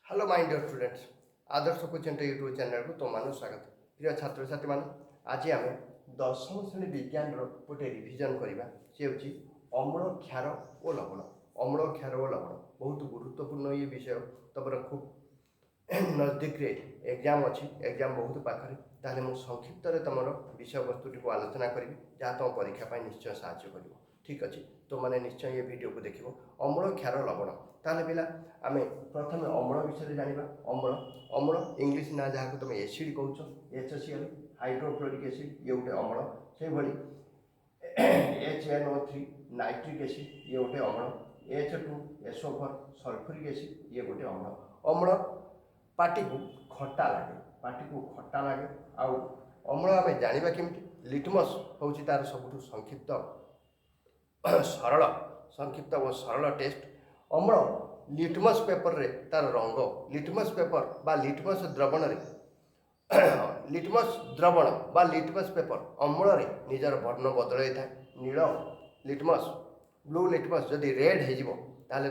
Hello my dear students Adarsh coaching YouTube channel को तुम मान स्वागत। प्रिय छात्र छात्री मान आज आम दशम श्रेणी विज्ञान गोटे रिविजन करवा सी हूँ अम्ल क्षार और लवण। अम्ल क्षार और लवण बहुत गुरुत्वपूर्ण ये विषय तुम खूब नजदीक एग्जाम अच्छी एग्जाम बहुत पाखे ताहले मु संक्षिप्त तुम विषय वस्तुटी को आलोचना करी जहाँ तुम परीक्षा निश्चय साहाय्य कर। ठीक अच्छे तो मैंने निश्चय ये वीडियो को देख अम्ल क्षार लवण ताहले पिला आम प्रथम अम्ल विषय जाना। अम्ल अम्ल इंग्लीश ना जहाँ तुम एसिड कौच HCl हाइड्रोक्लोरिक एसिड ये गोटे अम्ल से भली HNO3 नाइट्रिक एसिड ये गोटे अम्ल H2SO4 सल्फ्यूरिक एसिड ये गोटे अम्ल। अम्ल पाटी को खट्टा लगे आउ अम्ल आम जाना केमती लिटमस हूँ तार सब संक्षिप्त और सरल टेस्ट। अम्ल लिटमस पेपर रे तार रंग लिटमस पेपर बा लिटमस द्रवण लिटमस द्रवण बा लिटमस पेपर अम्ल रे निजर वर्ण बदल था। नील लिटमस ब्लू लिटमस जदि रेड हो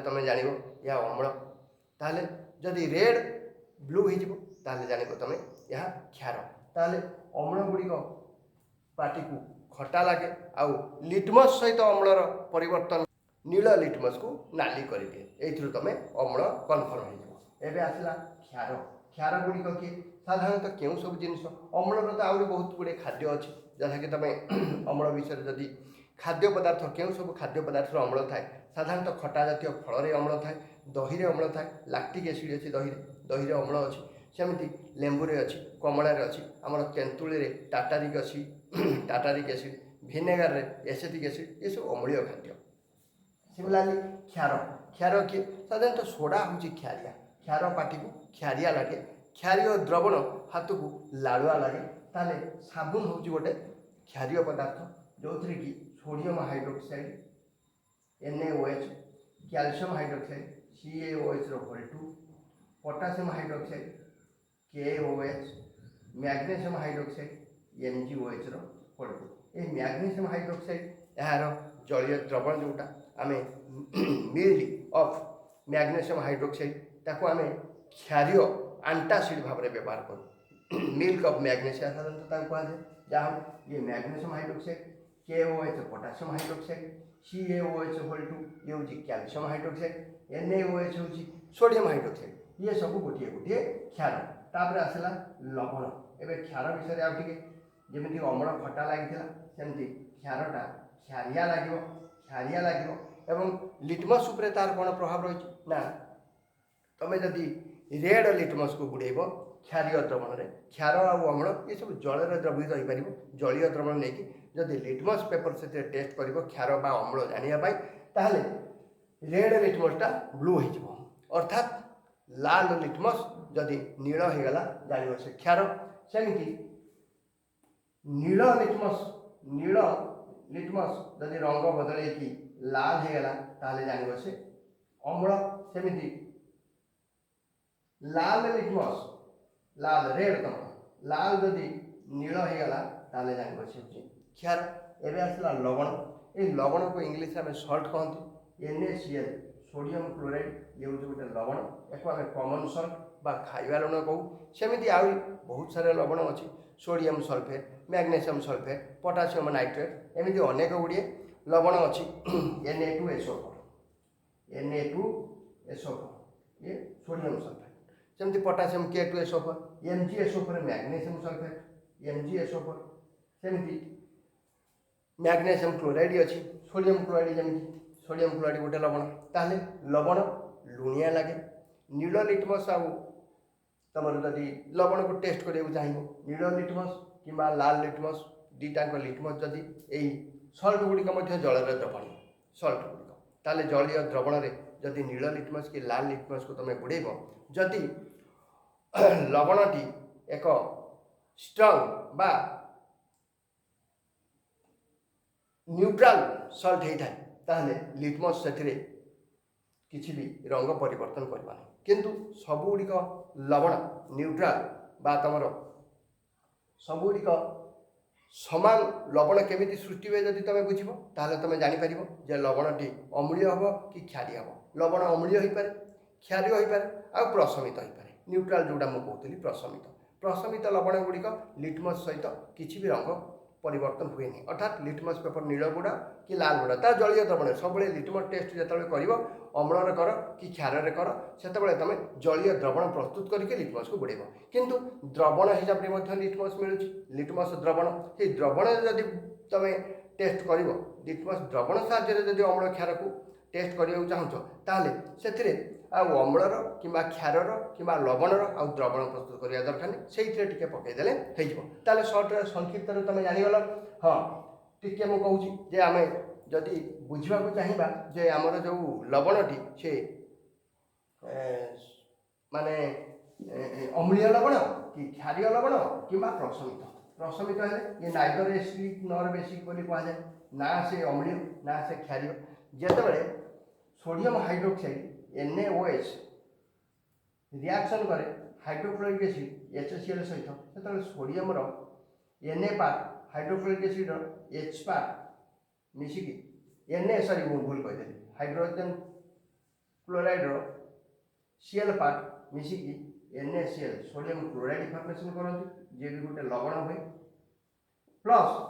तुम जान यह अम्ल ताहले जदि रेड ब्लू हो जान तुम यह क्षार। ताहले अम्ल गुड़िक पाटी को खट्टा लगे आउ लिटमस सहित अम्लर परिवर्तन नील लिटमस को नाली कर दिए ये तुम अम्ल कन्फर्म हो आसला क्षार। क्षार गुड़िक किए साधारणतः क्यों सब जिन अम्लर तो आहरी बहुत गुड़े खाद्य अच्छी जैसा कि तुम अम्ल विषय जदि खाद्य पदार्थ क्यों सब खाद्य पदार्थ अम्ल थाए साधारणतः खटा जातीय फल अम्ल थाए दही अम्ल थाए लैक्टिक एसिड अच्छी दही अम्ल अच्छी सेमती लेंबू अच्छी कमला अच्छी आमर तेंतुली टाटारिक अच्छी tartaric acid vinegar acetic acid ये सब अम्लीय खाद्य। सिमिलारली क्षार क्षार किए साधारणतः सोडा हूँ क्षारिया क्षार पाटी को क्षारिया लगे क्षारीय द्रवण हाथ को लाड़ुआ लगे। ताले साबुन हूँ गोटे क्षारीय पदार्थ जो थी कि sodium hydroxide NaOH calcium hydroxide CaOH रो2 potassium hydroxide KOH magnesium hydroxide MgOH रो2 ये मैग्नेशियम हाइड्रोक्साइड यार जलीय द्रवण जोटा आम मिल ऑफ मैग्नेशियम हाइड्रोक्साइड ताको आम क्षारीय एंटासिड भाव में व्यवहार करूँ मिल्क ऑफ मैग्नेशियम साधारणतः कहुए जहाँ ये magnesium hydroxide KOH potassium hydroxide CaOH रो2 ये हूँ कैल्शियम हाइड्रोक्साइड NaOH हूँ सोडियम हाइड्रोक्साइड ये सब गोटे गोटे क्षार। तापर आसला लवण एवं क्षार विषय आउ टे जमी अम्ल खटा लगी सेमती क्षारटा क्षारिया लगे एवं लिटमस उपरे तार कौन प्रभाव रही ना तुम जदि रेड लिटमस को बुड़ेब क्षारीय द्रवण में क्षार आउ अम्ल ये सब जल द्रवित हो पार जलीय द्रवण नहीं जदि लिटमस पेपर से टेस्ट कर क्षार बा अम्ल जानापी ताहले रेड लिटमसटा ब्लू हो अर्थात लाल लिटमस जदि नील होगला जान से क्षार। सेमती नील लिटमस जदि रंग बदल लाल होगला ताहले जान से अम्ल। सेमती लाल लिटमस लाल रेड तुम लाल जदि नील होगला ताहले जान से क्षार। एवं आसला लवण ये लवण को इंग्लीश में सल्ट कहते NaCl सोडियम क्लोराइड ये हूँ गोटे लवण या आम कमन सल्ट बा खाଇବା लवण कहूँ। सेमती आहरी बहुत सारे लवण अच्छी sodium sulphate magnesium sulphate potassium nitrate एमती अनेक गुड़िए लवण अच्छी Na2SO4 ये सोडियम सल्फेट सेमती potassium K2SO4 MgSO4 magnesium sulphate MgSO4 सेमती मैग्नेशियम क्लोराइड अच्छी सोडियम क्लोराइड जमी सोडियम क्लोराइड गोटे लवण ताहले लवण लुणिया लगे। नील लिटमस आउ तुम जदि लवण को टेस्ट करा चाहिए नील लिटमस कि लाल लिटमस दीटाक लिटमस जदि यही सल्ट गुड़िक जल द्रवण सल्ट गुड़िक ताहले जलीय द्रवण में जदि नील लिटमस कि लाल लिटमस को तुम बुड़ेब जदि लवणटी एक स्ट्रंग बा न्यूट्राल सल्ट होता है ताहले लिटमस से किसी भी रंग परिवर्तन करवा किंतु सबुगुड़िक लवण न्यूट्राल बा तुम सबुगुड़िक समान लवण केमी सृष्टि हुए जब तुम बुझ ताहले तुम जापर जे लवणटी अम्लीय हम कि क्षारीय हम। लवण अम्लीय हो पाए क्षारीय हो पारे आ प्रशमित हो पारे न्यूट्राल जोटा मुझे कहती प्रशमित प्रशमित लवण गुड़िक लिटमस सहित किसी भी रंग परिवर्तन हुए नहीं अर्थात लिटमस पेपर नील गुड़ा कि लाल गुड़ा ता जलीय द्रवण सब लिटमस टेस्ट जो कर अम्लर कर कि क्षार कर से तुम जलीय द्रवण प्रस्तुत करके लिटमस को बुड़ेब किंतु द्रवण हिसाब से लिटमस मिलूँ लिटमस द्रवण से द्रवण जदि तुम टेस्ट कर लिटमस द्रवण साहाय्य अम्ल क्षार को टेस्ट करने चाहूँ से अम्लर कि क्षारर कि लवणर आ द्रवण प्रस्तुत करवा दरकार नहीं से टी पकईदे हो सर्ट्रे संक्षिप्त तुम जानीगल हाँ टी मुझे कहूँ आम जदि बुझा चाहिए जे आमर जो लवणटी से माने अम्लीय लवण कि क्षारीय लवण कि प्रशमित प्रशमित है ये नाइदर एसिडिक नर बेसिक बोली कहुए ना से अम्लीय ना से क्षारीय जितेबाला सोडियम हाइड्रोक्साइड NaOH रिएक्शन करे हाइड्रोक्लोरिक एसिड HCl सहित से sodium Na part hydrochloric acid H part मिसिकी Na भूल कही हाइड्रोजन क्लोराइड Cl पार्ट मिसिकी NaCl सोडियम क्लोराइड फॉर्मेशन करती जे भी गोटे लवण हुए प्लस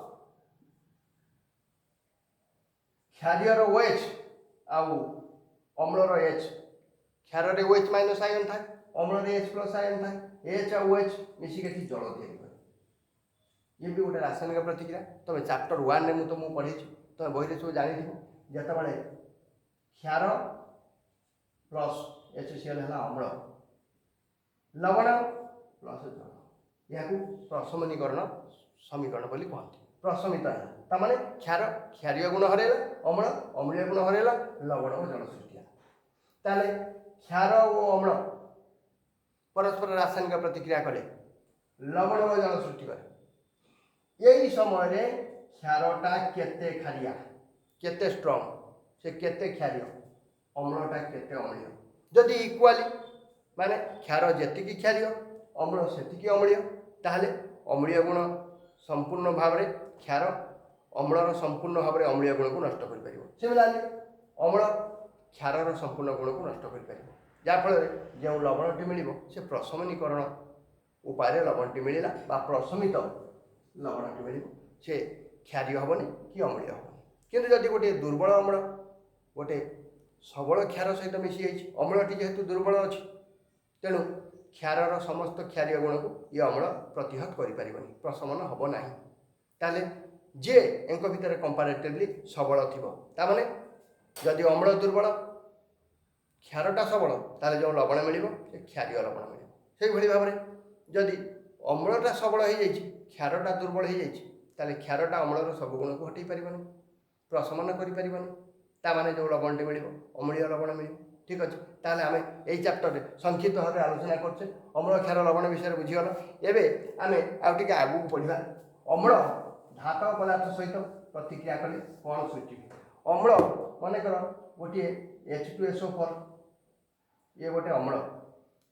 क्षारीय OH आउ अम्लर H क्षार OH माइनस आयन था अम्लर H प्लस आयन था H आ OH मिसिक जल तैयारी ये भी गोटे रासायनिक प्रतिक्रिया तुम चैप्टर 1 में तुमको पढ़े तुम बही सब जानी जितेबाला क्षार प्लस HCl है अम्ल लवण प्लस जल या प्रशमनीकरण समीकरण बोली कहते प्रशमित है तामाने क्षार क्षारीय गुण हरैला अम्ल अम्लीय गुण हरैला लवण और जल सृष्टि ताले क्षार और अम्ल परस्पर रासायनिक प्रतिक्रिया करे लवण और जल सृष्टि करे यही समय क्षारटा केते खारिया केते स्ट्रॉन्ग से केते क्षारीय अम्लटा केते अम्लीय जदि इक्वाली माने क्षार जेतिकी क्षारीय अम्ल सेतिकी अम्लीय ताहले अम्लीय गुण संपूर्ण भाव में क्षार अम्लर संपूर्ण भाव में अम्लीय गुण को नष्ट कर सिमिलारली अम्ल क्षारर संपूर्ण गुण को नष्ट कर जहाँफल जो लवणटी मिल से प्रशमनीकरण उपाय लवणटी मिलला प्रशमित लवणटी मिल से क्षारीय हेनी कि अम्लीय हेनी किंतु जदि गोटे दुर्बल अम्ल गोटे सबल क्षार सहित मिसी जाइए अम्लटी जेहेतु दुर्बल अच्छी तेणु क्षारर समस्त क्षारीय गुण को ये अम्ल प्रतिहत कर प्रशमन हम ना ताले जे एंक भितर कंपारेटिवली सबल थी जदि अम्ल दुर्बल क्षारटा सबल ताले जो लवण मिल क्षारीय लवण मिल से भाव में जदि अम्लटा सबल हो जाए क्षारटा दुर्बल हो जाए क्षारटा अम्लर सब गुण को हटई पार प्रशमन कर जो लवणटी मिल अम्लीय लवण मिल ठीक अच्छे ताहले आम यही चैप्टर संक्षिप्त भाव आलोचना करछे अम्ल क्षार लवण विषय बुझीगल एवं आम आगे आगू पढ़ा अम्ल धातव पदार्थ सहित प्रतिक्रिया कले कौन सृष्टि अम्ल मनकर गोटे H2SO4 ये गोटे अम्ल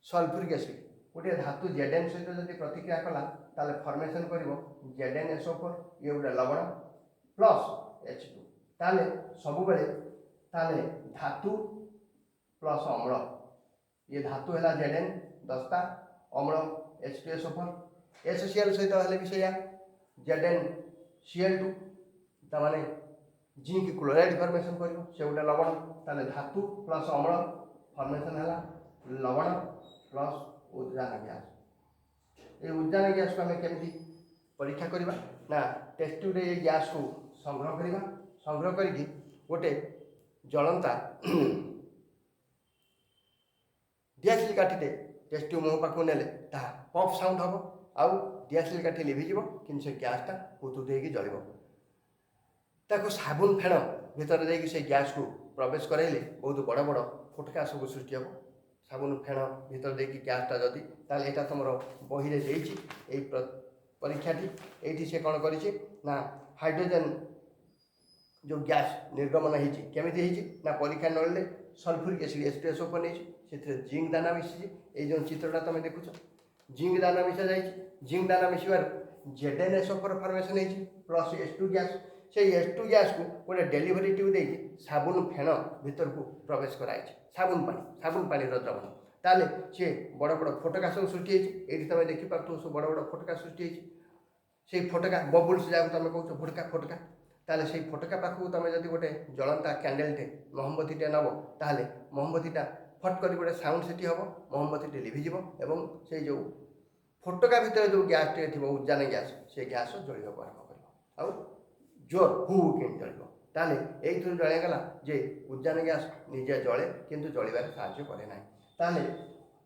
सल्फ्यूरिक एसिड गोटे धातु Zn सहित जब प्रतिक्रिया कला ताले फॉर्मेशन कर ZnSO4 ये गोटे लवण प्लस H2 ताले सब बेले ताले धातु प्लस अम्ल ये धातु है Zn 10टा अम्ल H2SO4 HCl सहित हेल्ले भी सैया ZnCl2 ताने जिंक क्लोराइड फॉर्मेशन कर से गोटे लवण ताले धातु प्लस अम्ल फॉर्मेशन है लवण प्लस उद्जान गैस ये उद्जान गैस को आम केमती परीक्षा करवा ना टेस्ट ट्यूब ये गैस को संग्रह करवा संग्रह करके गोटे जलंता डीएसएल काठी टेस्ट ट्यूब मुह पाक ने पफ साउंड हम आउ डीएसएल काठी लिभिज कि से गैसटा हुतुत जल ताको साबुन फेण भितर जाकि से गैस को प्रवेश कराइले बहुत बड़ बड़ फुटका सब सृष्टि हम साबुन फेण भितर देखिए गैसटा जदि ताले यहाँ तुम बही यही परीक्षाटी ये से कौन कर हाइड्रोजन जो गैस निर्गमन होमी ना परीक्षा नड़े सल्फ्यूरिक एसिड H2SO4 नहीं से जिंक दाना मिसी ये चित्रटा तुम देखुच जिंक दाना मिसा जाए जिंक दाना मिसबार ZnSO4 फॉर्मेशन हो प्लस H2 गैस से H2 गैस को गोटे डेलीवरी ट्यूब देखिए साबुन फेण भीतर को प्रवेश कराई साबुन पानी द्रवण ताले सी बड़ बड़ फोटका सब सृष्टि ये तुम देखिपार सब बड़ बड़ फोटका सृष्टि से फोटका बबुल्स जहाँ तुम कौ फोटका ताले से फोटका पाखक तुम जब गोटे जलंता कैंडेलटे मोहम्बतीटे नब ताले मोहम्बतीटा फट कर गोटे साउंड सेठी हम मोहम्बतीटे लिभिज और से जो फोटका भितर जो गैस टे थी उद्यान गैस से गैस जलिया आरंभ कर जोर हु कि जल ताले यही जलिगला जे उद्यान गैस निजे जले किंतु जलिबार साहाय्य करे ना ताले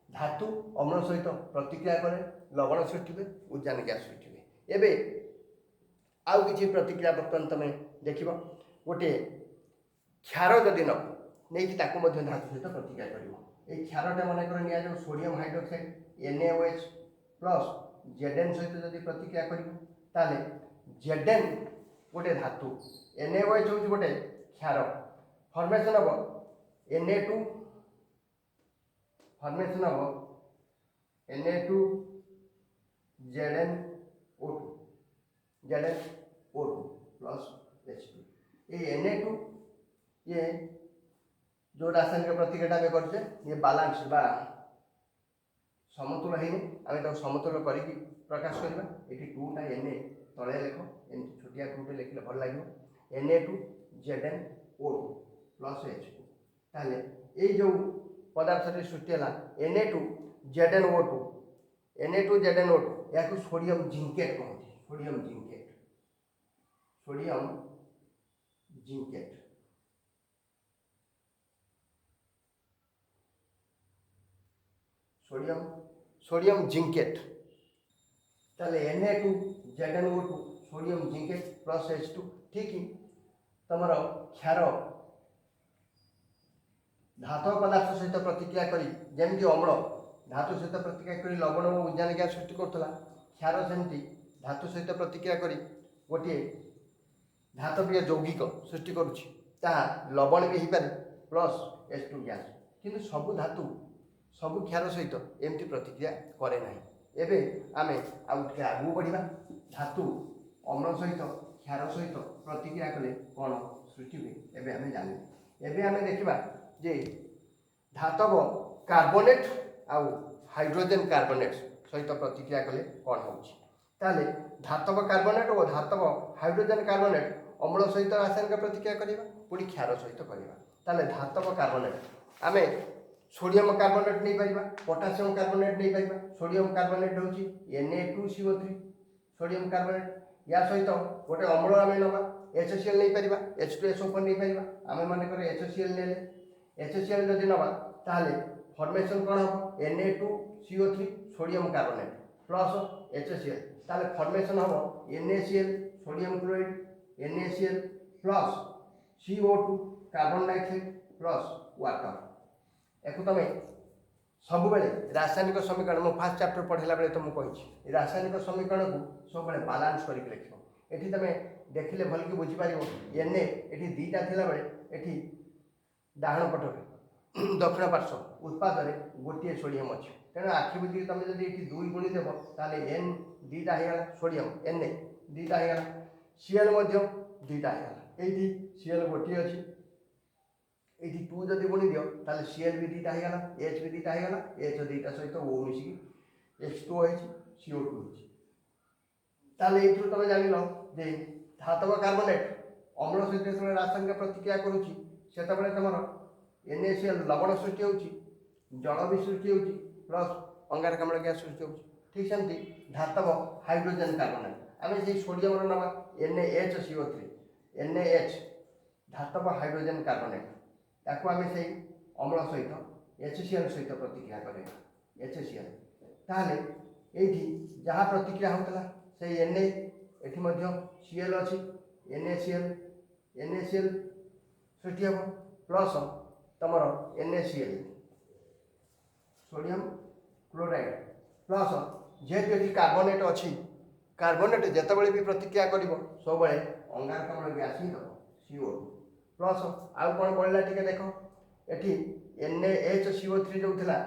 धातु अम्ल सहित प्रतिक्रिया करे लवण सृष्टि हुए उद्यान गैस सृष्टि हुए एबे आउ किसी प्रतिक्रिया बर्तमान तुम देख गोटे क्षार जदि न नहीं धातु सहित प्रतिक्रिया कर क्षारटा मनकर नि sodium hydroxide NaOH plus Zn सहित जदि प्रतिक्रिया कर Zn गोटे धातु NaOH हूँ गोटे क्षार फॉर्मेशन हम Na2 फॉर्मेशन हम Na2 ZnO2 प्लस H2 ये Na2 ये जो रासायनिक प्रतिक्रिया आम करछे ये बालांस बा समतुल है आम समतुल करके प्रकाश करवा ये 2टा Na तले लेख एमती छोटिया 2टे लिखले भल लगे Na2 ZnO2 प्लस H2 ताले ये जो पदार्थ सृष्टि है Na2 ZnO2 या सोडियम जिंकेट कहते सोडियम जिंकेट सोडियम जिंकेट ताले Na2 ZnO2 sodium zincate plus H2 ठीक तुम क्षार धातु पदार्थ सहित प्रतिक्रिया करी जमी अम्ल धातु सहित प्रतिक्रिया करी लवण और उद्यान गैस सृष्टि करुला क्षार सेमती धातु सहित प्रतिक्रिया करी गोटे धातवीय यौगिक सृष्टि करुच्ची लवण भी हो पारे प्लस H2 गैस किंतु सबु धातु सबु क्षार सहित एमती प्रतिक्रिया करे ना एबे आमे आगू बढ़ा धातु अम्ल सहित क्षार सहित प्रतिक्रिया कले कौन सृष्टि हुए एबे आमे जाने एबे आमे देखिबा जे धातव कार्बोनेट आउ हाइड्रोजन कार्बोनेट सहित प्रतिक्रिया कले कौन होताले धातव कार्बोनेट और धातव हाइड्रोजन कार्बोनेट अम्ल सहित रासायनिक प्रतिक्रिया करवा पुणी क्षार सहित करवा धातव कार्बोनेट आमे सोडियम कार्बोनेट नहीं पारिबा पोटासियम कार्बोनेट नहीं पारिबा सोडियम कार्बोनेट होची Na2CO3 सोडियम कार्बोनेट या सहित गोटे अम्ल आम नवा HCl नहीं पारिबा H2SO4 नहीं पारिबा आम मन कर HCl नेले HCl जदि नवा ताले फॉर्मेशन कौन हम Na2CO3 sodium carbonate plus HCl ताले फॉर्मेशन हम NaCl sodium chloride NaCl plus CO2 carbon dioxide plus water एक तुम सब रासायनिक समीकरण मो फास्ट चैप्टर पढ़ला बेले तुमको कही रासायनिक समीकरण को सब बालांस करके लिख ये तुम देखिले भल कि बुझीपार Na ये दीटा थिला बेले ये डाहण पटरे दक्षिण पार्श्व उत्पाद गोटे सोडियम अच्छे तेणु आखि बुझी तुम जब ये 2 गुणी देव ताले N दीटा होगा सोडियम Na दीटा होगा Cl दीटा होगा ये Cl गोटे अच्छी ये 2 जदि गुणी दियो ताले Cl भी दीटा होगा H भी दीटा होगा H दीटा सहित O मिसिकी H2 CO2 ताले ये तुम जान जे धातव कार्बोनेट अम्ल सहित रासायनिक प्रतिक्रिया करुच्ची से तुम NaCl लवण सृष्टि होची जल भी सृष्टि होची प्लस अंगारकाम्ल गैस सृष्टि होची ठीक सेमती धातव हाइड्रोजन कार्बोनेट आम से सोडियम नवा NaHCO3 NaH धातव हाइड्रोजन कार्बोनेट ताको आम से अम्ल सहित HCl सहित प्रतिक्रिया करें HCl ताहले एठी जहाँ प्रतिक्रिया होता से Na एठी मध्य Cl अच्छी NaCl सृष्टि हम प्लस तमर NaCl सोडियम क्लोराइड प्लस जेहेतु ये कार्बोनेट अच्छी कार्बोनेट जितेबाला भी प्रतिक्रिया कर सब अंगारकाम्ल गैस ही दब CO2 प्लस आउ कौन बढ़ला टी देख ये NaHCO3 जो था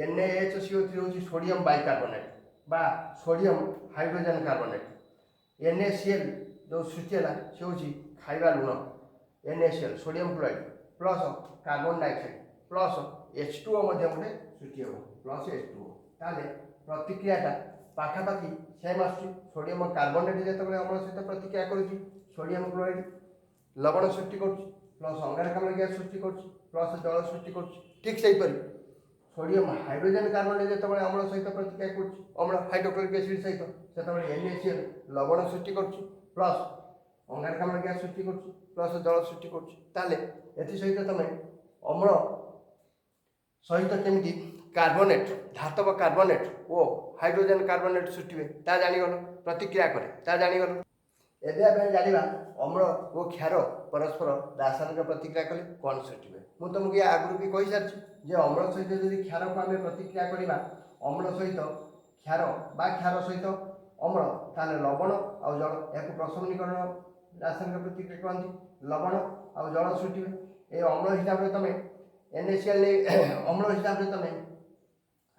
NaHCO3 हूँ सोडियम बाइकार्बोनेट बा सोडियम हाइड्रोजन कार्बोनेट NaCl जो सृष्टि है सी हूँ खाଇବା लुण NaCl sodium chloride plus carbon dioxide plus H2O गोटे सृष्टि हम प्लस H2O ताले प्रतिक्रियाटा पाखापाखि सेम आसुची सोडियम कार्बोनेट जितेबाला अम्ल सहित प्रतिक्रिया करुच्ची सोडियम क्लोराइड लवण सृष्टि करुच्ची प्लस अंगारकाम्ल गैस सृष्टि करुच्ची प्लस जल सृष्टि करुच्ची ठीक सेहीपरि सोडियम हाइड्रोजन कार्बोनेट जितेबाला अम्ल सहित प्रतिक्रिया करुच्ची अम्ल हाइड्रोक्लोरिक एसिड सहित सेतेबाला NaCl लवण सृष्टि करुच्ची प्लस अंगारकाम्ल गैस सृष्टि करुच्ची प्लस जल सृष्टि करुच्ची ताले एथि सहित तमे अम्ल सहित केमिति कार्बोनेट धातव कार्बोनेट ओ हाइड्रोजन कार्बोनेट सृष्टि हुए ता जानीगल प्रतिक्रिया करे ता जानीगल एबे आमे जानिबा अम्ल और क्षार परस्पर रासायनिक प्रतिक्रिया कले कौन सृष्टि हुए मु तुमको या आगु भी कही सारी जे अम्ल सहित जदि क्षार को आम प्रतिक्रिया करवा अम्ल सहित क्षार बा क्षार सहित अम्ल ताले लवण आउ जल या प्रशमनीकरण रासायनिक प्रतिक्रिया कहती लवण आउ जल सृष्टि हुए ये अम्ल हिसाब से तुम NaCl अम्ल हिसाब से तुम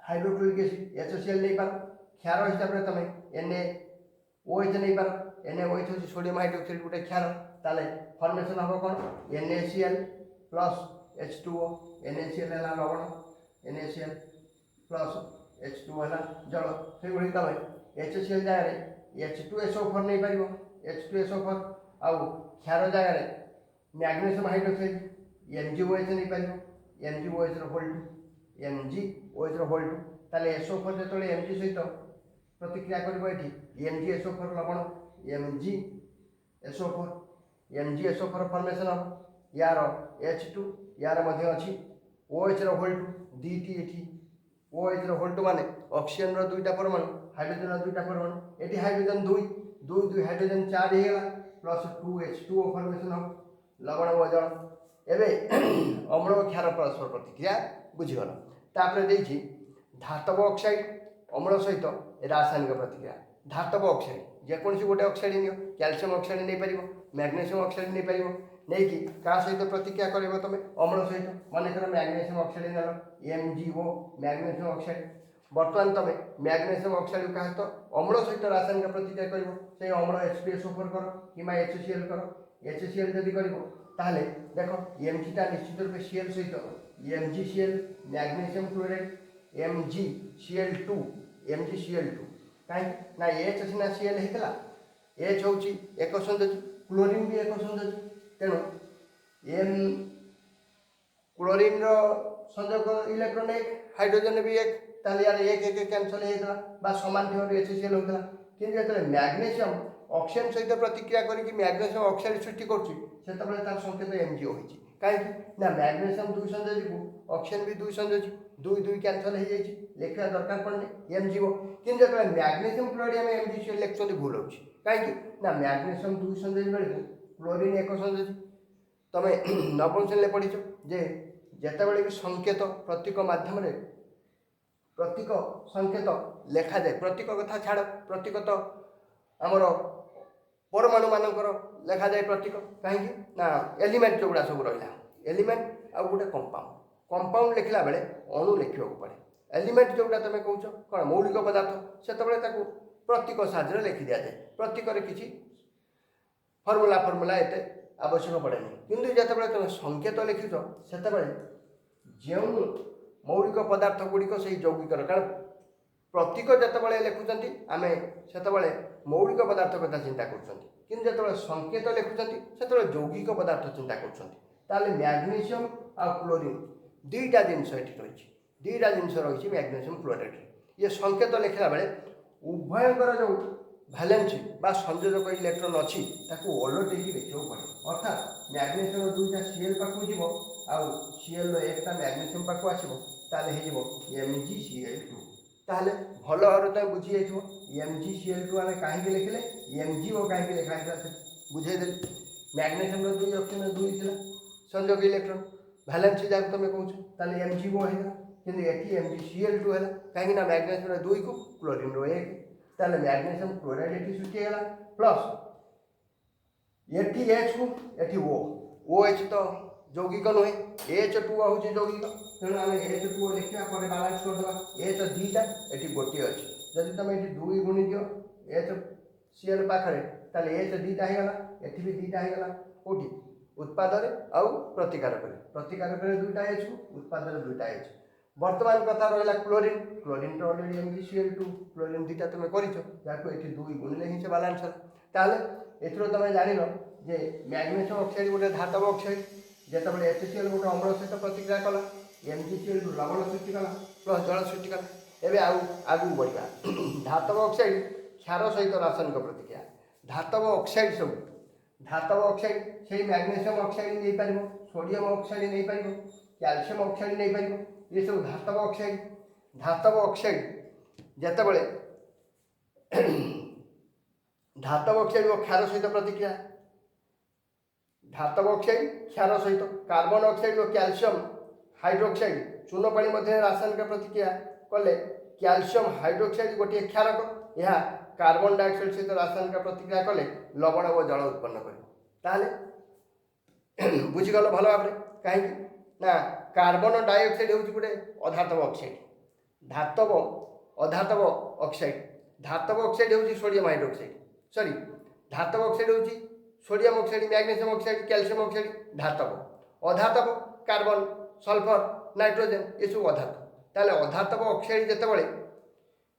हाइड्रोक्लोरिक एसिड HCl नहीं पार क्षार हिसाब से तुम NaOH नहीं पार NaOH हूँ सोडियम हाइड्रोक्साइड गोटे क्षार ताले फॉर्मेशन हम कौन NaCl प्लस H2O NaCl है लवण NaCl प्लस H2O है जल से तुम HCl जगह H2SO4 नहीं पार H2SO4 आउ क्षार जगह मैग्नेशियम हाइड्रोक्साइड MgOH नहीं पार MgOH होल 2 MgOH होल 2 ताले SO4 जो Mg सहित प्रतिक्रिया कर MgSO4 लवण MgSO4 फॉर्मेशन हम यार H2 यार मध्य अच्छी OH होल 2 दीटी एठी OH होल 2 माने ऑक्सीजन रो दुईटा परमाणु हाइड्रोजन रो दुईटा परमाणु एठी हाइड्रोजन 2 हाइड्रोजन 4 हे गला प्लस 2H2O फॉर्मेशन हम लवण व जल एबे अम्ल और क्षार परस्पर प्रतिक्रिया बुझीगल तापर देछि धातव ऑक्साइड अम्ल सहित रासायनिक प्रतिक्रिया धातव ऑक्साइड जेकोसी गोटे ऑक्साइड नियो कैल्शियम ऑक्साइड नहीं पार मैग्नेशियम ऑक्साइड नहीं पार नहीं कि क्या सहित प्रतिक्रिया कर तुम अम्ल सहित मनकर मैग्नेशियम ऑक्साइड नेल MgO मैग्नेशियम ऑक्साइड बर्तमान तुम मैग्नेशियम ऑक्साइड क्या तो अम्ल सहित रासायनिक प्रतिक्रिया कर अम्ल H2SO4 कर कि HCl कर HCl जदि कर ताहले देखो Mg निश्चित रूप से Cl सहित MgCl मैग्नेशियम क्लोराइड MgCl2 कहीं ना H सीना Cl होता H हूँ एक संयोजी क्लोरीन भी एक संयोजी तेणु क्लोरीन संयोग इलेक्ट्रॉन एक हाइड्रोजन भी एक ताले यार एक कैंसल होता सामान थी HCl होता कि मैग्नेशियम ऑक्सीजन सहित प्रतिक्रिया करके मैग्नेशियम ऑक्साइड सृष्टि कर तार संकेत MgO होती कहीं ना मैग्नेशियम 2 संयोजी को ऑक्सीजन भी 2 संयोजी 2 कैंसल हो लिखा दरकार पड़े MgO कि जो मैग्नेशियम क्लोराइड आम MgCl लिखुं भूल हो कहीं ना मैग्नेशियम 2 संयोजी बेलू क्लोरीन एक संयोजी तुम नवम श्रेणी पढ़ी जे जितेबाला भी संकेत प्रतीक मध्यम प्रतीक संकेत लेखा जाए प्रतीक कथा छाड़ प्रतीक तो आमर परमाणु मानकर लेखा जाए प्रतीक कहीं ना एलिमेंट जो गुड़ा सब रहा एलिमेंट आ गोटे कंपाउंड लिखला बेले अणु लिखा पड़े एलिमेंट जोटा तुम कौच कौन मौलिक पदार्थ से प्रतीक साहाଯ୍य लिखि दि जाए प्रतीक किसी फर्मूला एत आवश्यक पड़े किंतु जितेबाला तुम संकेत लिखुच से जो मौलिक पदार्थ गुड़िक से यौगिकर कारण प्रतीक जितेबाला लिखुंट आम से मौलिक पदार्थ कथा चिंता कर संकेत लिखुंट से यौगिक पदार्थ चिंता कर मैग्नेशियम आ क्लोरीन दुईटा जिनस रही दुईटा जिनस रही मैग्नेशियम क्लोराइड ये संकेत लिखला बेले उभयंकर जो भैलेंसी बा संयोजक इलेक्ट्रॉन अच्छी ओलटेक देखा पड़े अर्थात मैग्नेशियम दुईटा Cl पाखु जीव आउ Cl एकटा मैग्नेशियम पाखु आसो MgCl2 ताहले भल भाव तुम बुझी जाइए MgCl2 आम कहीं लिखिले MgO कहीं लिखा बुझेदे मैग्नेशियम 2 ऑक्सीजन 2 थी संयोग इलेक्ट्रॉन भैलेंसी जहाँ तुम कौच MgO है कि ये MgCl2 है कहीं मैग्नेशियम 2 को क्लोरीन 1 ताले मैग्नेशियम क्लोराइड ये सृष्टि है प्लस ये H को ये OH तो यौगिक नुहे H2 हूँ यौगिक तेणु आम H2 लिखा पर बालांस करदे H दुईटा ये गोटे अच्छी जदि तुम ये 2 गुणी दियो HCl पाखे ताले H दुईटा होगा ये भी दुईटा होगा कौटी उत्पादन आउ प्रतिकारक प्रतिकारक दुईटा एच उत्पादन दुईटा एच वर्तमान कथा रहा क्लोरीन क्लोरीन तो अलरेडी MgCl2 क्लोरीन दुईटा तुम कर दुई गुणिले ही से बालांस है एथर तुम जान जे मैग्नेशियम ऑक्साइड गोटे धातव ऑक्साइड जितेबाला HCl गोटे अम्ल सहित प्रतिक्रिया कला MgCl2 लवण सृष्टि कला प्लस जल सृष्टि कला एवं आगू बढ़ा धातव ऑक्साइड क्षार सहित रासायनिक प्रतिक्रिया धातव ऑक्साइड सब धातव ऑक्साइड से मैग्नेशियम ऑक्साइड नहीं पार सोडियम ऑक्साइड नहीं पार कैल्शियम ऑक्साइड नहीं पार ये सब धातव ऑक्साइड जितेबाला धातव ऑक्साइड और क्षार सहित प्रतिक्रिया धातव ऑक्साइड क्षार सहित कार्बन ऑक्साइड और कैल्शियम हाइड्रोक्साइड चून पानी मध्य रासायनिक प्रतिक्रिया कले कैल्शियम हाइड्रोक्साइड गोटे क्षारक यह कार्बन डाइऑक्साइड सहित रासायनिक प्रतिक्रिया कले लवण और जल उत्पन्न करे बुझीगल भल भाव कहीं ना कार्बन डाइऑक्साइड हूँ गोटे अधातव ऑक्साइड धातव अधातव ऑक्साइड धातव ऑक्साइड हूँ सोडियम हाइड्रोक्साइड सॉरी धातव ऑक्साइड हूँ sodium oxide magnesium oxide calcium oxide धातव अधातव कार्बन सल्फर नाइट्रोजेन ये सब अधातव ताले अधातव ऑक्साइड जितेबाला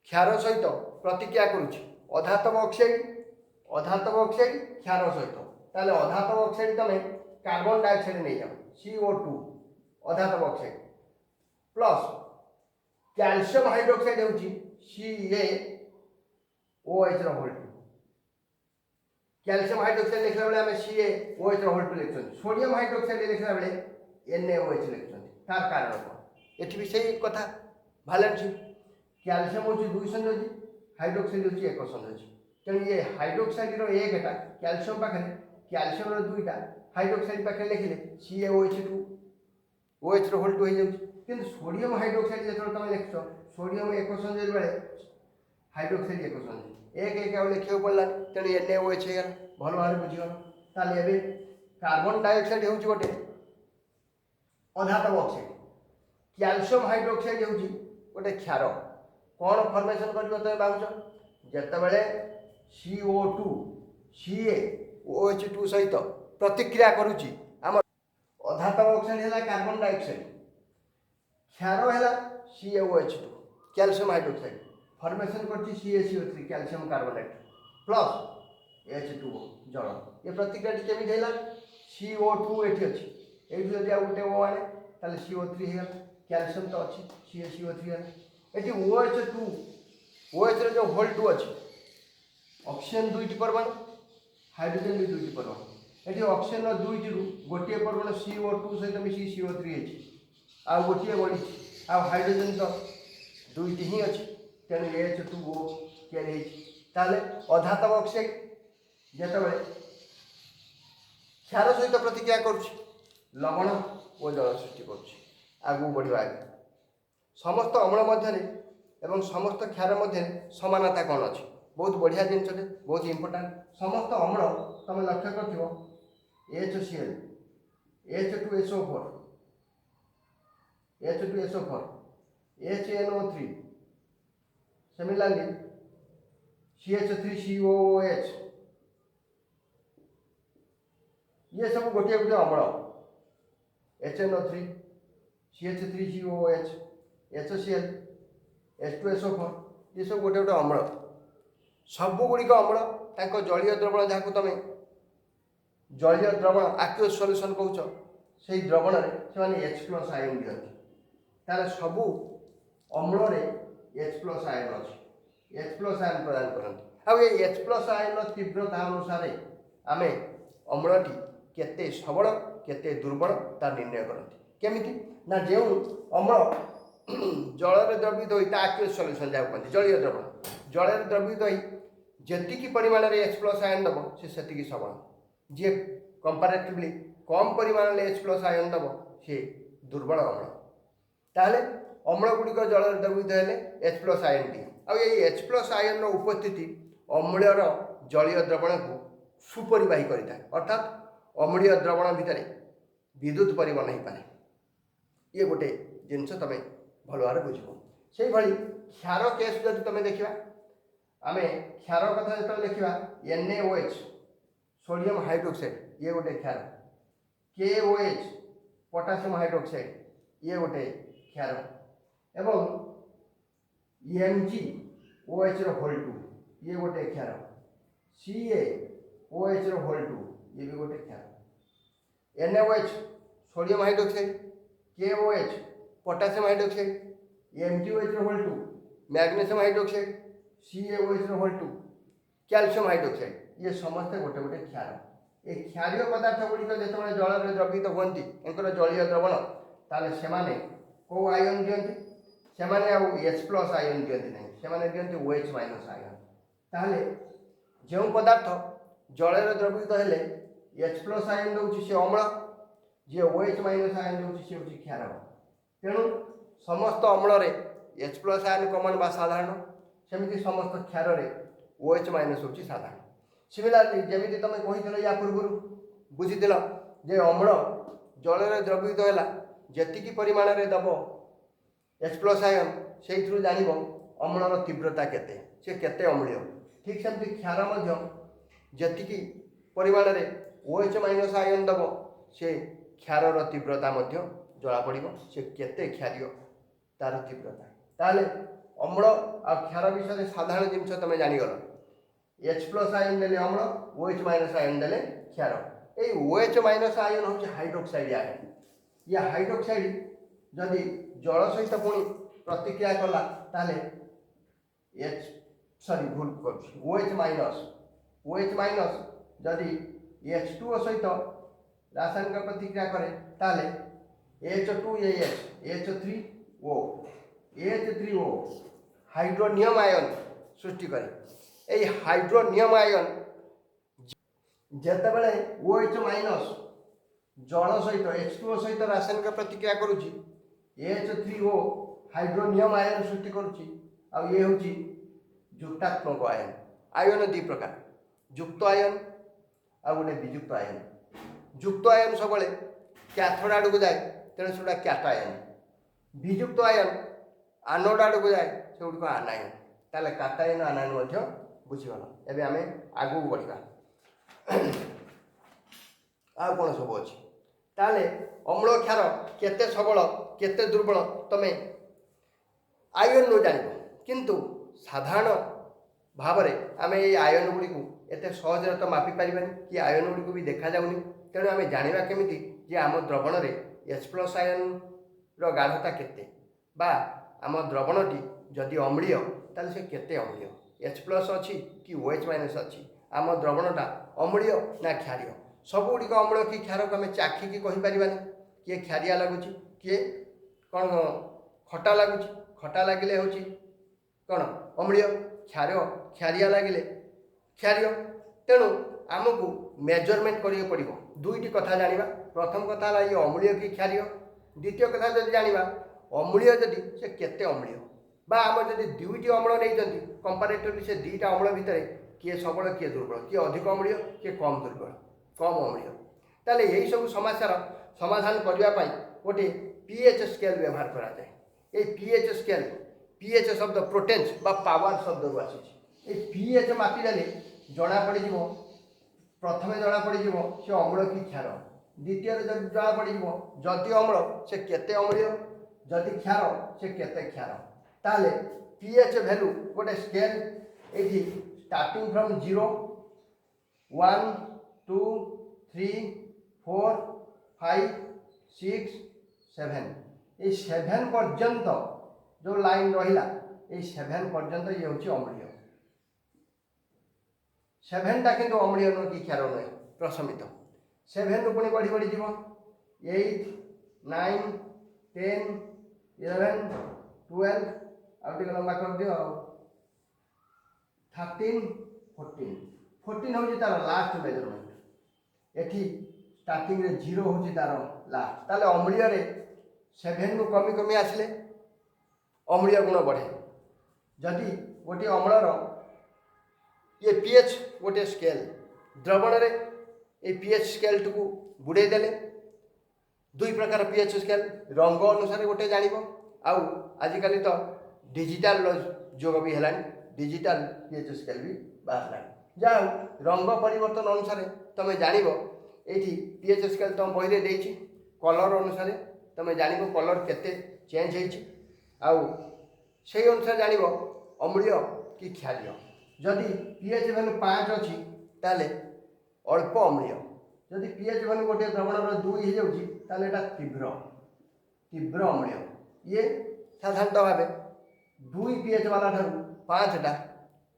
क्षार सहित प्रतिक्रिया करुच्ची अधातव ऑक्साइड क्षार सहित ताले अधातव ऑक्साइड तुम कार्बन डाइऑक्साइड नहीं जाओ CO2 अधातव ऑक्साइड प्लस कैल्शियम हाइड्रोक्साइड हूँ CaOH होल्ड कैल्शियम हाइड्रोक्साइड लिखला बेले आम CaOH होल्ड लिखुं सोडियम हाइड्रोक्साइड लिखला बेले NaOH लिखुं तार कारण कौन ये भी सही कथा भालेंसी कैल्शियम हूँ 2 संयोजी हाइड्रोक्साइड हूँ 1 संयोजी तेणु ये हाइड्रोक्साइड एकटा कैल्शियम पाखे कैल्शियम दुईटा हाइड्रोक्साइड पाखे लिखिले CaOH2 OH होल्ड हो जाए सोडियम हाइड्रोक्साइड जो तुम लिख सोडियम 1 संयोज बेले हाइड्रोक्साइड 1 संयोज एक आउ लिखा पड़ा तेणु NaOH हो भल भाव बुझीगल ताले कार्बन डाइऑक्साइड हूँ गोटे अधातव ऑक्साइड कैल्शियम हाइड्रोक्साइड हूँ गोटे क्षार कौन फर्मेसन कर तुम भावुच जितेबाला CO2 CaOH2 सहित प्रतिक्रिया करुच्ची आम अधातव ऑक्साइड है कार्बन डाइऑक्साइड क्षार है CaOH2 कैल्शियम हाइड्रोक्साइड फर्मेसन कर CaCO3 calcium carbonate plus H2O जल ये प्रतिक्रिया केमी है CO2 ये अच्छी ये जब आ गोटे O आने ताले CO3 है कैल्शियम तो अच्छी CaCO3 है ये OH2 OH जो होल 2 अच्छी ऑक्सीजन 2टी परमाणु हाइड्रोजन भी 2टी परमाणु ये ऑक्सीजन 2टी गोटे परमाणु CO2 सहित मिसी CO3 है आ गोटे बढ़ी आ हाइड्रोजन तो 2टी ही अच्छी तेणु H2O ताले अधातव ऑक्साइड जितेबाला क्षार सहित प्रतिक्रिया करुच्ची लवण और जल सृष्टि करुच्ची बढ़ा आगे समस्त अम्ल मध्य एवं समस्त क्षार मध्य समानता कौन अच्छी बहुत बढ़िया जिनसे बहुत इंपोर्टाट समस्त अम्ल तुम लक्ष्य कर HCl H2SO4 H2SO4 HNO3 similarly CH3COOH ये सब गोटे गोटे अम्ल HNO3 CH3COOH HCl H2SO4 ये सब गोटे गोटे अम्ल सबुगुड़िक अम्ल तांको जलीय द्रवण जहाँ तुम जलीय द्रवण आक्यूज सल्यूशन कौच से द्रवण से H+ आयन दिखती तार सबू अम्ल H+ आयन अच्छी H+ आयन प्रदान करती आउ ये H+ आयन तीव्रता अनुसार आम अम्लटी केते सबल केते दुर्बल तार निर्णय करती केमिति ना जो अम्ल जल द्रवित होता आक्यूज सल्यूशन जहाँ कहते जलीय द्रवण जल द्रवित हो जी परिमाण H+ आयन दब से सबल जी कंपारेटिवली कम परिमाण H+ आयन दब सी दुर्बल अम्ल ताहले अम्ल गुड़िक जल द्रवित हेले H+ आयन दिए आउ ये H+ आयन उपस्थिति अम्लर जलीय द्रवण को सुपरिवाही करता है अर्थात अम्लीय द्रवण भितर विद्युत परिवहन हो पाए ये गोटे जिनस तुम भल भाव बुझ से भाई क्षार केस जब तुम देखा आम क्षार कथा जो देखा NaOH सोडियम हाइड्रोक्साइड ये गोटे क्षार KOH पोटासियम हाइड्रोक्साइड ये गोटे क्षार एवं MgOH होल 2 ये गोटे क्षार CaOH होल 2 ये भी गोटे क्षार NaOH sodium hydroxide KOH potassium hydroxide MgOH whole 2 magnesium hydroxide CaOH whole 2 calcium hydroxide ये समस्त गोटे गोटे क्षार ए क्षारीय पदार्थ गुड़िक जो जल द्रवित होती जलीय द्रवण ताले सेमाने को आयन दियंती सेमाने आउ H+ आयन दियंती नहीं सेमाने दियंती OH- आयन ताले जो पदार्थ जल द्रवित हेले H+ आयन दउछि से अम्ल जे OH- आयन दउछि से होछि क्षार तेणु समस्त अम्ल रे H+ आयन कमन बा साधारण सेमिति समस्त क्षार रे OH- होछि साधारण सिमिलारली जमी तुम कही या पूर्व बुझील जे अम्ल जल द्रवित है जी परिमाण में दब H+ आयन से जान अम्लर तीव्रता केते से केते अम्लीय ठीक सेमती क्षार जी परिमाण में OH- आयन दब से क्षारर तीव्रता जला पड़ से केते क्षारीय तार तीव्रता ताले अम्ल आ क्षार विषय साधारण जिनस तुम जानीगल H+ आयन देले अम्ल OH- आयन देले क्षार ये OH- आयन हूँ हाइड्रोक्साइड आयन या हाइड्रोक्साइड जदि जल सहित पुणी प्रतिक्रिया कला ताले भूल कर OH- जदि H2O सहित रासायनिक प्रतिक्रिया करे ताले H2AH H3O H3O hydronium ion सृष्टि करे এই हाइड्रोनियम आयन যেতবেলে OH- जल सहित H2O सहित रासायनिक प्रतिक्रिया करुच्ची H3O हाइड्रोनियम आयन सृष्टि करुच्ची आ ये हूँ युक्तात्मक आयन आयन दी प्रकार युक्त आयन आ गोटे विजुक्त आयन युक्त आयन सब कैथोड आड़ को जाए तेणु से कैटायन विजुक्त आयन आनोड आड़ को जाए से गुड़िक आनायन ताले कैटायन आनायन बुझीगल एवं आम आगू बढ़ा आ कौन सब अच्छी ताले अम्ल क्षार केते सबल केते दुर्बल तमें आयन नु जान किंतु साधारण भाव में आम ये आयन गुड़ी को एत सहज तो मापी पार्बानी कि आयन गुड़ी को भी देखा जाऊनी तेणु आम जाना केमी जे आम द्रवण में H+ आयन गाढ़ता केते बा आम द्रवणटी जदि अम्लीय ताले से केते अम्लीय H+ अच्छी कि OH- अच्छी आम द्रवणटा अम्लीय ना क्षारीय सब गुड़िक अम्ल कि क्षार को आम चाखिकी कहीपरानी किए क्षारिया लगुच किए कौन खटा लगुच खटा लगिले हूँ कौन अम्लीय क्षारिया लगिले क्षारीय तेणु आमको मेजरमेंट करिए पड़ो दुईटी कथा जानिबा प्रथम कथा है ये अम्लीय कि क्षारीय द्वितीय कथा जब जानिबा अम्लीय जदि से केते अम्लीय बा आम जब दुईटी अम्ल नहीं कंपारेटिवली से दुईटा अम्ल भितर किए सबल किए दुर्बल किए अधिक अम्लीय किए कम दुर्बल कम अम्लीय ताले यही सब समस्यार समाधान करने गोटे pH स्केल व्यवहार करा जाए ये pH स्केल pH शब्द प्रोटेन्स बा पावर शब्द रू आसी pH मापिदेले जना पड़ प्रथम जना पड़ से अम्ल कि क्षार द्वितीय जना पड़ जदि अम्ल से केते अम्लीय जदि क्षार से केते क्षार ताले pH वैल्यू गोटे स्केल ये स्टार्टिंग फ्रॉम 0 1 2 3 4 5 6 7 ये 7 पर्यंत जो लाइन रहा ये 7 पर्यंत ये हूँ अम्लीय 7टा कि अम्लीय नुह कि क्षार नुहे प्रशमित 7 रु पुणी बढ़ी बढ़ी 8 9 10 11 12 आगे लंबा कर दियो 13 14 14 हूँ तार लास्ट मेजरमेंट एटी स्टार्टिंग रे 0 हूँ तार लास्ट ताले अम्लीय रे 7 रु कमी कमी आसिले अम्लीय गुण बढ़े जदि गोटे अम्लर ये pH गोटे स्केल द्रवण रे ये pH स्केल को बुड़े देले दुई प्रकार pH स्केल रंग अनुसार गोटे जान आउ आजिकल तो डिजिटल जुग भी है डिजिटल pH स्केल भी बाहर जाओ रंग परिवर्तन अनुसार तुम जान ये पीएच स्केल तुम बही देती कलर अनुसार तुम जान कलर केते चेंज हो से अनुसार जान अम्लीय कि क्षारीय जदि पीएच भैल्यू 5 अच्छी ताले अल्प अम्लीय जदि पीएच भैल्यू गोटे द्रवणर 2 हो जाए तीव्र तीव्र अम्लीय ये साधारणतः भाव 2 पीएच वाला ठार 5टा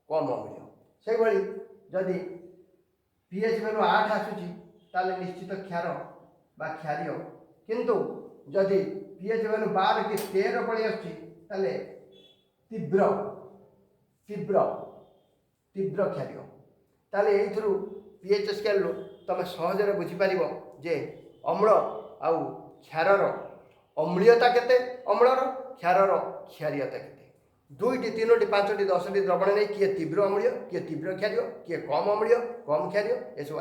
कम अम्लीय से भाई जदि पीएच भैल्यू 8 आसूची ताले निश्चित क्षार बा क्षारीय किंतु जदि पीएच भैल्यू 12 कि 13 पड़ी आसूची ताले तीव्र तीव्र तीव्र क्षारीय ताले एथुरु पीएच स्केल तुम सहजरे बुझीपर जे अम्ल आउ क्षारर अम्लीयता केते अम्लर क्षारर क्षारीयता केते 2टी 3टी 5टी 10टी द्रवण नहीं किए तीव्र अम्लीय किए तीव्र क्षारीय किए कम अम्लीय कम क्षारीय ये सब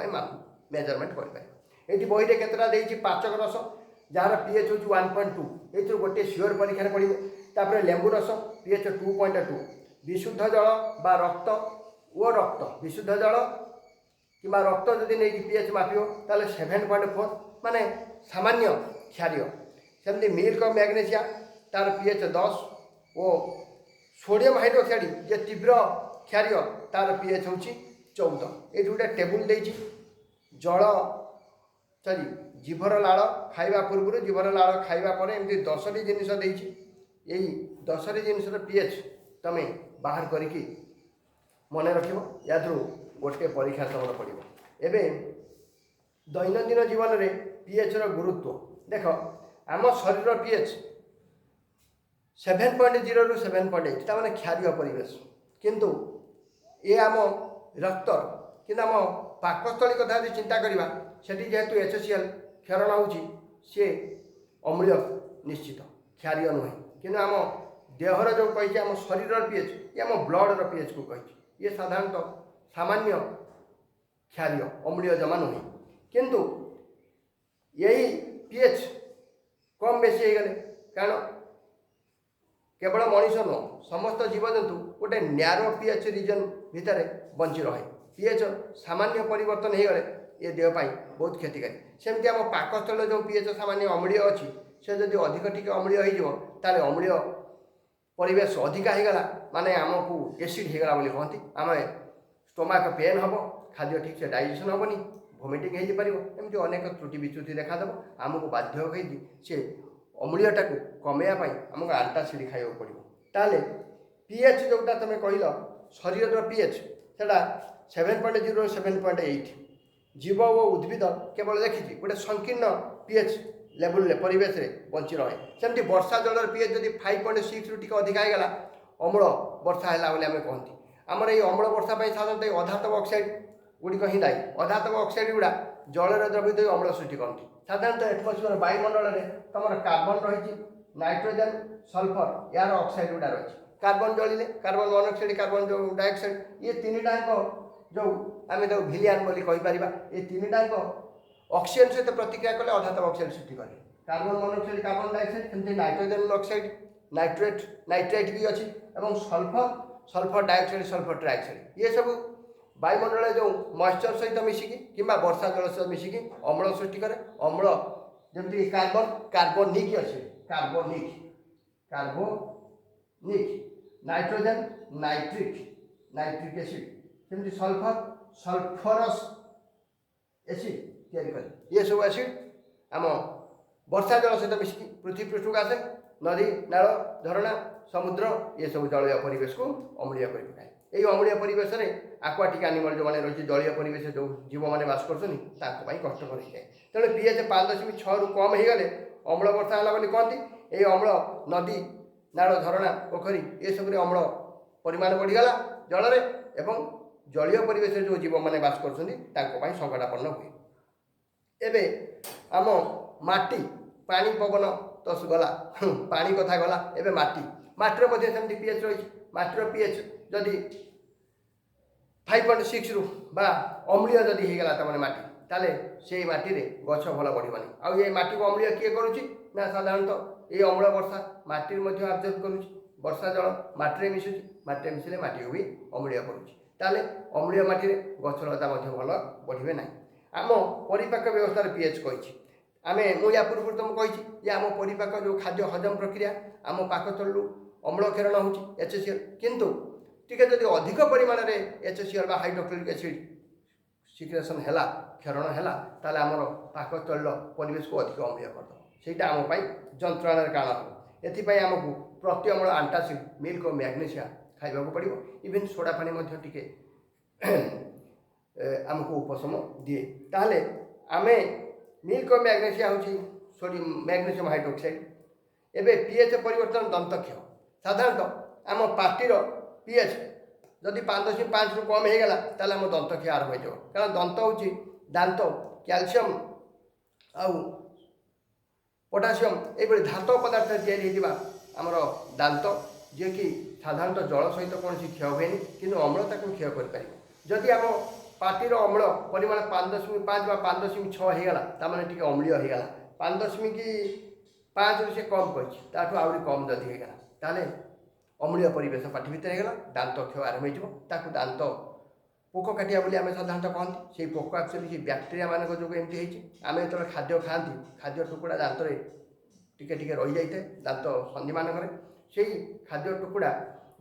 मेजरमेंट करें। ये बही में केतटा देती पाचक रस जार पीएच हूँ 1.2 ये गोटे सियोर परीक्षा पड़े तापर लेंबू रस पीएच 2.2 विशुद्ध जल बा रक्त ओ रक्त विशुद्ध जल कि रक्त जदि नहीं पीएच मापिव ताले 7.4 माने सामान्य क्षारीय सेमती मिल्क मैग्नेशिया तार पीएच 10 और सोडियम हाइड्रोक्साइड जे तीव्र क्षारीय तार पीएच हूँ 14 ये गोटे टेबुल देती जल सरी जीभर लाड़ खाइबा पूर्व जीभर लाड़ खाइबा पर एमती 10टी जिनिस देती यही 10टी जिनिस पीएच तुम बाहर करिकी मन रख या गोटे परीक्षा तुम पड़ो एवं दैनंदिन जीवन में पीएच गुरुत्व देख आम शरीर पीएच 7.0 ରୁ 7.8 तार क्षारीय परिवेश किंतु ये आम रक्तर कि आम पाकस्थली कथा जो चिंता करवा सेठी जेहेतु HCl क्षरण होची सी अम्लीय निश्चित क्षारीय नुहे कि आम देहर जो कही आम शरीर पीएच ये आम ब्लडर पीएच को कही ये साधारणतः सामान्य क्षारीय अम्लीय जमा नुहे किंतु यही पीएच कम बेसी हो गले कारण केवल मनीष नुह समस्त जीवजंतु गोटे न्यारो पीएच रिजन भितर बंची रहे पीएच सामान्य परिवर्तन हो गले ये देहपाई बहुत क्षतिकारी सेमती आम पाकस्थल जो पीएच सामान्य अम्लीय अच्छी से जब अधिक टिके अम्लीय हो अम्लीय परिवेश अधिका होगला माने आमको एसिड होगला बोली कहती आम स्टोमाक पेन हम खाद्य ठीक से डाइजेशन हेनी भोमिटिंग होमती अनेक त्रुटि विच्युति देखादेव आमको बाध्य होती सी अम्लीयटा को कमेवाई आमको आंटासिड खावा पड़ो ताले पीएच जोटा तुम कहल शरीर पीएच से 7.0 7.8 जीव और उद्भिद केवल देखी गोटे संकीर्ण पीएच लेवल परिवेश में बंची रहे सेमती वर्षा जलर पीएच जब 5.6 रू अधिका होगा अम्ल वर्षा है आम कहती आमर ये अम्ल वर्षा साधारणतः अधातव ऑक्साइड गुड़िक ही दायी अधातव ऑक्साइड गुड़ा जलर द्रवित अम्ल सृष्टि करती साधारणतः एटमोस्फियर वायुमंडल में तुम कार्बन रही नाइट्रोजन सल्फर यार ऑक्साइड गुड़ा रही कार्बन जलिले कार्बन मोनोक्साइड कार्बन जो डाइऑक्साइड ये 3टाक जो आम भिलियन बोली कहीपर ये 3टाक ऑक्सीजन सहित प्रतिक्रिया कले अधातव ऑक्साइड सृष्टि करे कार्बन मोनोक्साइड कार्बन डाइऑक्साइड सेमती नाइट्रोजन ऑक्साइड नाइट्रेट भी अच्छी और sulphur sulphur dioxide sulphur trioxide ये सब वायुमंडल जो मॉइस्चर सहित मिसिकी कि वर्षा जल सहित मिसिकी अम्ल सृष्टि करे अम्ल जमी कार्बन कार्बनिक अच्छे कार्बोनिक नाइट्रोजन नाइट्रिक एसिड सेमती सल्फर सल्फरस एसिड तैयारी करे ये सब एसिड आम वर्षा जल सहित मिसिकी पृथ्वी पृष्ठ को आसे नदी नाल झरणा समुद्र ये सब जलीय परिवेश को अम्लीय कर पकाए ये अम्लीय परिवेश में आक्वाटिक एनिमल जो मैंने रही जलीय परिवेश जो जीव मैंने बास कर कष्टकर हो जाए तेणु पीएच 5.6 रू कम हो गले अम्ल वर्षा है बोली कहती ये अम्ल नदी नाल झरणा पोखरी ये सब अम्ल परिमाण बढ़ीगला जल एवं जलीय परिवेश जो जीव मैंने बास कर संकटापन्न हुए एवं आम माटी पानी पवन तो गला पानी कथा गला एवं माटी सेमती पीएच रही माटीर पीएच जदि 5.6 रू बा अम्लीय जदि होगला तमाने माटी ताले से माटी रे गछ भल बढ़िबनी आ ये माटी को अम्लीय किए करुच्ची ना साधारणतः ये अम्ल वर्षा माटी आब्जर्व करुच्ची वर्षा जल माटी मिसुची माटी मिसिले माटी को भी अम्लीय करुच्ची ताले अम्लीय माटी रे गछ लता भल बढ़िबे ना आम परिपाक व्यवस्था पीएच कही आम या पूर्व तुमको कही जे आम परिपाक जो खाद्य हजम प्रक्रिया आम पाकतलू अम्ल क्षरण हो HCl किंतु टिके जदि अधिक परिमाण में HCl हाइड्रोक्लोरिक एसिड सिक्रेसन है क्षरण है ताले आमर पाकतल परिवेश को अधिक अम्लीय करद से आम जंत्रणार कारण हम एपाई आमको प्रति अम्ल आंटासिड मिल्क और मैग्नेशिया खाइबा पड़ो इवेन सोडा पानी टिके आमको उपशम दिए ताहले आमे मिल्क और मैग्नेशिया हूँ सोडियम मैग्नेशियम हाइड्रोक्साइड एवं पीएच परिवर्तन दंतक्ष साधारणतः आम पार्टीर पीएच जदि 5.5 रु कम हो गला ताले आम दंतक्ष आरंभ हो कारण दंत हूँ दांत कैल्शियम आउ पोटासियम ये धातु पदार्थ या आमर दांत जे कि साधारणतः जल सहित कौन क्षय हुए कि अम्ल ताक क्षय करें आम पार्टीर अम्ल परिमाण 5.5 व 5.6 होगला ताने टी अम्लीय होगला 5.5 से कम कही आहरी कम जदि होगला ताले अम्लीय परिवेश पार्टी भितर होगला दांत क्षय आरंभ हो दांत पोक काटिया बोली आम साधारणतः कहती से पोक एक्चुअली से बैक्टेरिया मान जो एमती आम जो खाद्य खाती खाद्य टुकड़ा दांत टिके टिके रही जाए दांत सन्धि मानक से खाद्य टुकड़ा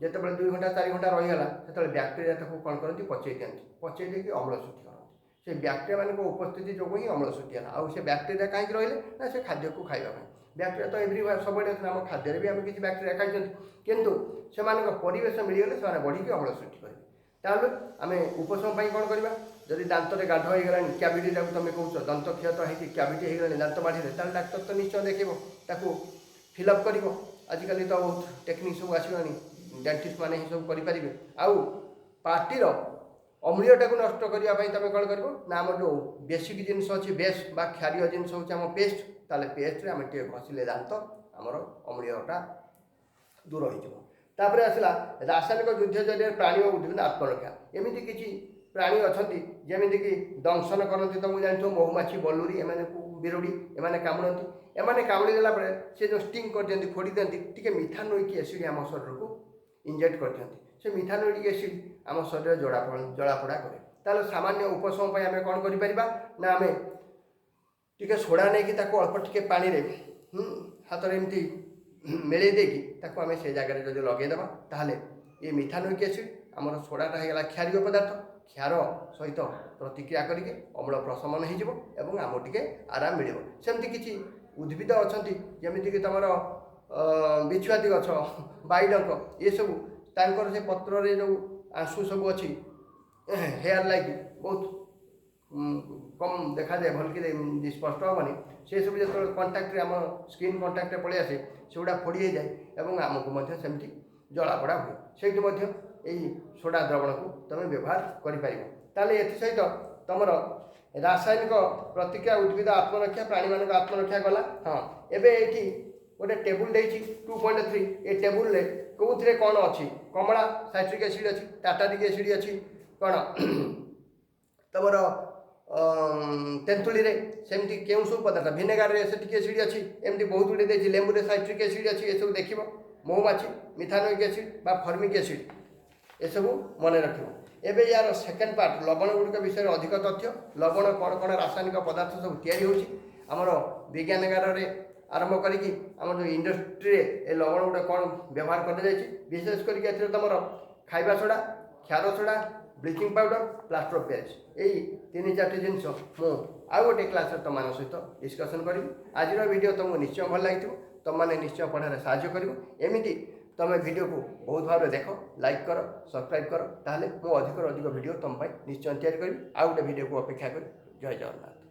जिते 2 घंटा 4 घंटा रहीगला से बैक्टेरिया कौन करती पचई दिखती पचई देकी अम्ल सृष्टि करती से बैक्टेरिया मान उपस्थिति जो ही अम्ल सृष्टि है आउ से बैक्टेरिया कहीं रही ना से खाद्य को खाइबा बैक्टेरिया तो एवरी सब आम खाद्य भी आम किसी बैक्टेरिया खाई किंतु से परिवेश मिलगले से बढ़ी अम्ल सृष्टि करेंगे ताहले आम उपशम कौन करवा जदि दांत में गाढ़ हो गला क्याविटी तुम कौच दंत क्षय तो है क्याविटी हो गला दांत बाढ़ी डाक्तर तो निश्चय देखो फिलअप कर आजिकल तो बहुत टेक्निक सब आसगलानी डेंटिस्ट मैंने ही सब करेंगे आउ पार्टीर अम्लीयटा को नष्ट करने तुम कौन कर ना आम जो बेसिक जिनस अच्छी बेस बा क्षारीय जिनस हूँ पेस्ट ताले पेस्ट आम टे घषिले दांत आमर अम्लीयटा दूर होपर आसला रासायनिक युद्ध जरिए प्राणी और उद्भिद आत्मरक्षा एमती किसी प्राणी अच्छा जमीक दंशन करती तुमको जानते महुमाछी बलुरी एम बिरुड़ी एम कामुड़ती एम कामुड़ी देला से जो स्टिंग कर दिखती फोड़ी दिखती टी मिथानोइक एसिड आम शरीर को इंजेक्ट कर दिखती से मिथानोइक एसिड आम शरीर जड़ापड़ा करे ताल सामान्य उपशम आम कौन कर आम टी सोडा नहीं अल्प टे पानी हाथ में एमती मेले देकी आम से जगह जो लगेदेवा ताहले ये मिथानोइक एसिड आमर सोडाटा होगा क्षारीय पदार्थ क्षार सहित प्रतिक्रिया करके अम्ल प्रशमन हो आम टे आराम मिल सेमती किसी उद्भिद अच्छा जमीक तुम बिछुआती गछ बाईडंक ये सब तांकर से पत्र रे जो आंसू सब अच्छी हेयर लाइक बहुत कम देखा जाए भल स्पष्ट हेनी से सब जो कंटाक्ट आम स्किन कंटाक्ट पलि आसे से गुड़ा फोड़ी जाए और आमको सेमती जलापड़ा हुए से सोडा द्रवण को तुम व्यवहार कर तुम रासायनिक प्रतिक्रिया उद्भिद आत्मरक्षा प्राणी मान आत्मरक्षा गला हाँ एवं ये गोटे टेबुल देती 2.3 ये टेबुल रे कौन कौन अच्छी कमला साइट्रिक एसिड अच्छी टाटारिक एसिड अच्छी कौन तुम तेंतुली सेमती क्यों सब पदार्थ भिनेगार एसिटिक एसिड अच्छी एमती बहुत गुड़े देखिए लेंबू साइट्रिक एसिड अच्छी ये सब देख महुमाछी मिथानोइक एसिड बा फर्मिक एसिड ये सब मन रख एवं यार सेकेंड पार्ट लवण गुड़िक विषय अधिक तथ्य लवण कौन कौन रासायनिक पदार्थ सब तैयार विज्ञानगार आरंभ करी आम जो इंडस्ट्री ए लवण गुड़ा कौन व्यवहार कर विशेष करके तुम खाइबा सोडा क्षार soda bleaching powder plaster of Paris यही 3-4 जिनस मु आउ गोटे क्लास तुम सहित डिस्कसन करी आज वीडियो तुमको निश्चय भल लगी तुम मैंने निश्चय पढ़ार साहाय्य करमती तुम वीडियो को बहुत भाव देख लाइक कर सब्सक्राइब कर ताहले मु अधिक वीडियो तुम निश्चय तैयारी करी आउ गोटे वीडियो को अपेक्षा कर जय जगन्नाथ।